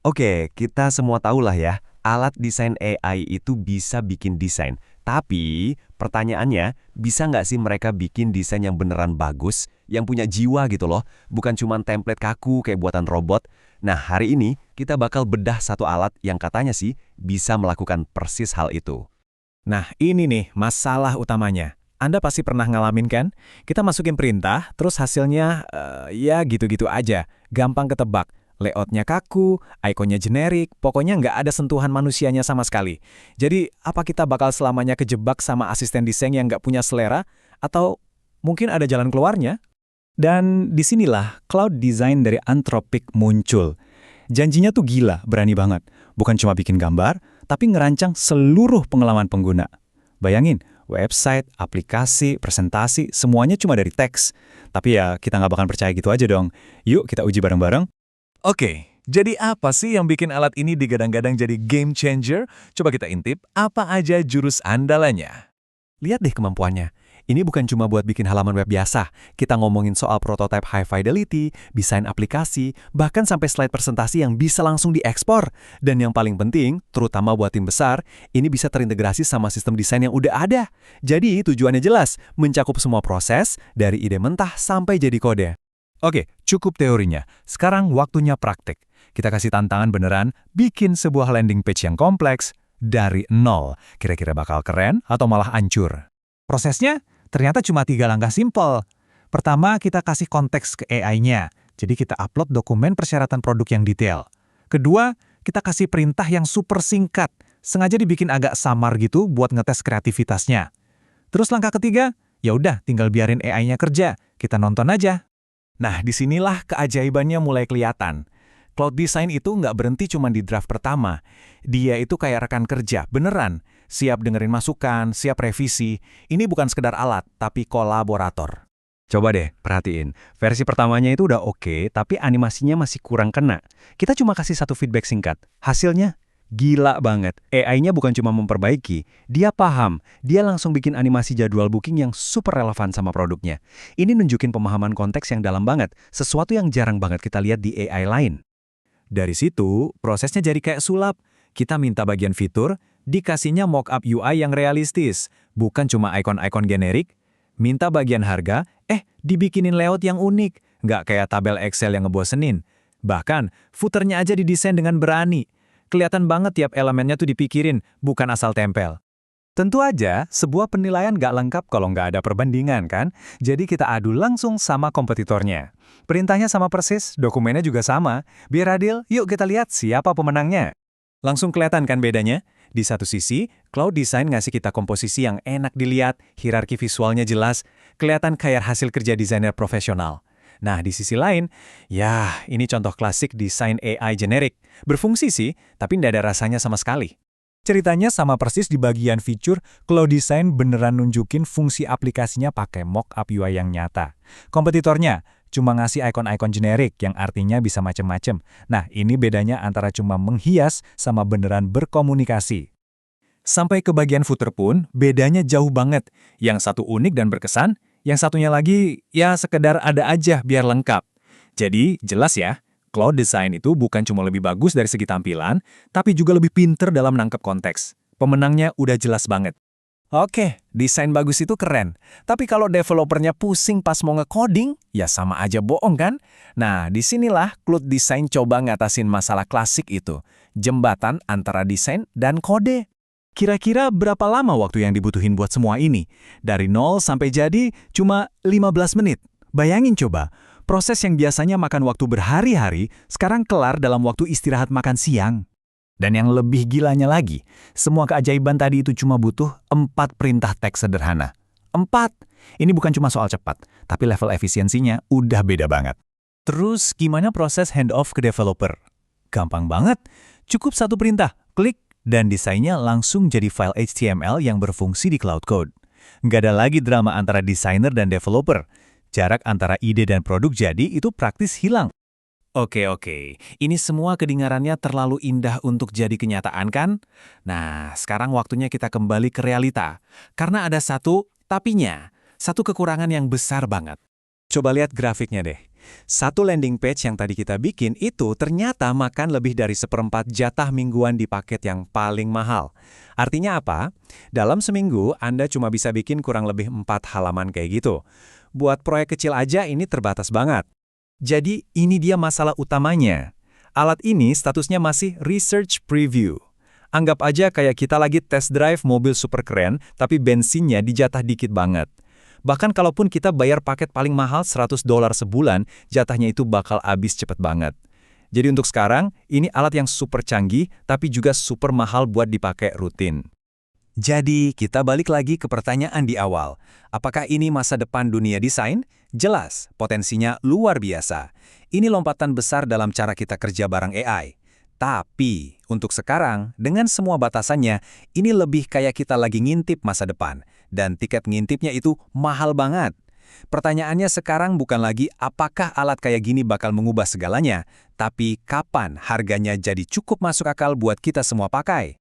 Oke, kita semua tahulah ya, alat desain AI itu bisa bikin desain. Tapi, pertanyaannya, bisa nggak sih mereka bikin desain yang beneran bagus, yang punya jiwa gitu loh, bukan cuma template kaku kayak buatan robot? Nah, hari ini kita bakal bedah satu alat yang katanya sih bisa melakukan persis hal itu. Nah, ini nih masalah utamanya. Anda pasti pernah ngalamin kan? Kita masukin perintah, terus hasilnya ya gitu-gitu aja. Gampang ketebak. Layoutnya kaku, ikonnya generik, pokoknya nggak ada sentuhan manusianya sama sekali. Jadi, apa kita bakal selamanya kejebak sama asisten desain yang nggak punya selera? Atau mungkin ada jalan keluarnya? Dan disinilah cloud design dari Anthropic muncul. Janjinya tuh gila, berani banget. Bukan cuma bikin gambar, tapi ngerancang seluruh pengalaman pengguna. Bayangin, website, aplikasi, presentasi, semuanya cuma dari teks. Tapi ya, kita nggak bakal percaya gitu aja dong. Yuk kita uji bareng-bareng. Oke, jadi apa sih yang bikin alat ini digadang-gadang jadi game changer? Coba kita intip apa aja jurus andalannya. Lihat deh kemampuannya. Ini bukan cuma buat bikin halaman web biasa. Kita ngomongin soal prototype high fidelity, desain aplikasi, bahkan sampai slide presentasi yang bisa langsung diekspor. Dan yang paling penting, terutama buat tim besar, ini bisa terintegrasi sama sistem desain yang udah ada. Jadi tujuannya jelas, mencakup semua proses, dari ide mentah sampai jadi kode. Oke, cukup teorinya. Sekarang waktunya praktik. Kita kasih tantangan beneran, bikin sebuah landing page yang kompleks dari nol. Kira-kira bakal keren atau malah hancur? Prosesnya ternyata cuma 3 langkah simpel. Pertama, kita kasih konteks ke AI-nya. Jadi kita upload dokumen persyaratan produk yang detail. Kedua, kita kasih perintah yang super singkat. Sengaja dibikin agak samar gitu buat ngetes kreativitasnya. Terus langkah ketiga, ya udah tinggal biarin AI-nya kerja. Kita nonton aja. Nah, disinilah keajaibannya mulai kelihatan. Cloud design itu nggak berhenti cuma di draft pertama. Dia itu kayak rekan kerja, beneran. Siap dengerin masukan, siap revisi. Ini bukan sekedar alat, tapi kolaborator. Coba deh, perhatiin. Versi pertamanya itu udah oke, tapi animasinya masih kurang kena. Kita cuma kasih satu feedback singkat. Hasilnya gila banget. AI-nya bukan cuma memperbaiki, dia paham. Dia langsung bikin animasi jadwal booking yang super relevan sama produknya. Ini nunjukin pemahaman konteks yang dalam banget, sesuatu yang jarang banget kita lihat di AI lain. Dari situ, prosesnya jadi kayak sulap. Kita minta bagian fitur, dikasihnya mockup UI yang realistis, bukan cuma ikon-ikon generik. Minta bagian harga, dibikinin layout yang unik, nggak kayak tabel Excel yang ngebosenin. Bahkan, footernya aja didesain dengan berani. Kelihatan banget tiap elemennya tuh dipikirin, bukan asal tempel. Tentu aja, sebuah penilaian nggak lengkap kalau nggak ada perbandingan kan? Jadi kita adu langsung sama kompetitornya. Perintahnya sama persis, dokumennya juga sama. Biar adil, yuk kita lihat siapa pemenangnya. Langsung kelihatan kan bedanya? Di satu sisi, cloud design ngasih kita komposisi yang enak dilihat, hierarki visualnya jelas, kelihatan kayak hasil kerja desainer profesional. Nah, di sisi lain, ya ini contoh klasik desain AI generik. Berfungsi sih, tapi nggak ada rasanya sama sekali. Ceritanya sama persis di bagian fitur, Cloud Design beneran nunjukin fungsi aplikasinya pakai mock-up UI yang nyata. Kompetitornya cuma ngasih ikon-ikon generik yang artinya bisa macem-macem. Nah, ini bedanya antara cuma menghias sama beneran berkomunikasi. Sampai ke bagian footer pun, bedanya jauh banget. Yang satu unik dan berkesan, yang satunya lagi ya sekedar ada aja biar lengkap. Jadi, jelas ya. Cloud design itu bukan cuma lebih bagus dari segi tampilan, tapi juga lebih pinter dalam nangkep konteks. Pemenangnya udah jelas banget. Oke, desain bagus itu keren. Tapi kalau developernya pusing pas mau nge-coding, ya sama aja bohong kan? Nah, disinilah Cloud Design coba ngatasin masalah klasik itu. Jembatan antara desain dan kode. Kira-kira berapa lama waktu yang dibutuhin buat semua ini? Dari nol sampai jadi cuma 15 menit. Bayangin coba. Proses yang biasanya makan waktu berhari-hari, sekarang kelar dalam waktu istirahat makan siang. Dan yang lebih gilanya lagi, semua keajaiban tadi itu cuma butuh 4 perintah teks sederhana. 4! Ini bukan cuma soal cepat, tapi level efisiensinya udah beda banget. Terus gimana proses handoff ke developer? Gampang banget, cukup satu perintah, klik, dan desainnya langsung jadi file HTML yang berfungsi di Cloud Code. Nggak ada lagi drama antara desainer dan developer. Jarak antara ide dan produk jadi itu praktis hilang. Oke, ini semua kedengarannya terlalu indah untuk jadi kenyataan kan? Nah, sekarang waktunya kita kembali ke realita. Karena ada satu tapinya, satu kekurangan yang besar banget. Coba lihat grafiknya deh. Satu landing page yang tadi kita bikin itu ternyata makan lebih dari 1/4 jatah mingguan di paket yang paling mahal. Artinya apa? Dalam seminggu, Anda cuma bisa bikin kurang lebih 4 halaman kayak gitu. Buat proyek kecil aja ini terbatas banget. Jadi ini dia masalah utamanya. Alat ini statusnya masih research preview. Anggap aja kayak kita lagi test drive mobil super keren, tapi bensinnya dijatah dikit banget. Bahkan kalaupun kita bayar paket paling mahal $100 sebulan, jatahnya itu bakal habis cepet banget. Jadi untuk sekarang, ini alat yang super canggih, tapi juga super mahal buat dipakai rutin. Jadi, kita balik lagi ke pertanyaan di awal. Apakah ini masa depan dunia desain? Jelas, potensinya luar biasa. Ini lompatan besar dalam cara kita kerja bareng AI. Tapi, untuk sekarang, dengan semua batasannya, ini lebih kayak kita lagi ngintip masa depan. Dan tiket ngintipnya itu mahal banget. Pertanyaannya sekarang bukan lagi apakah alat kayak gini bakal mengubah segalanya, tapi kapan harganya jadi cukup masuk akal buat kita semua pakai.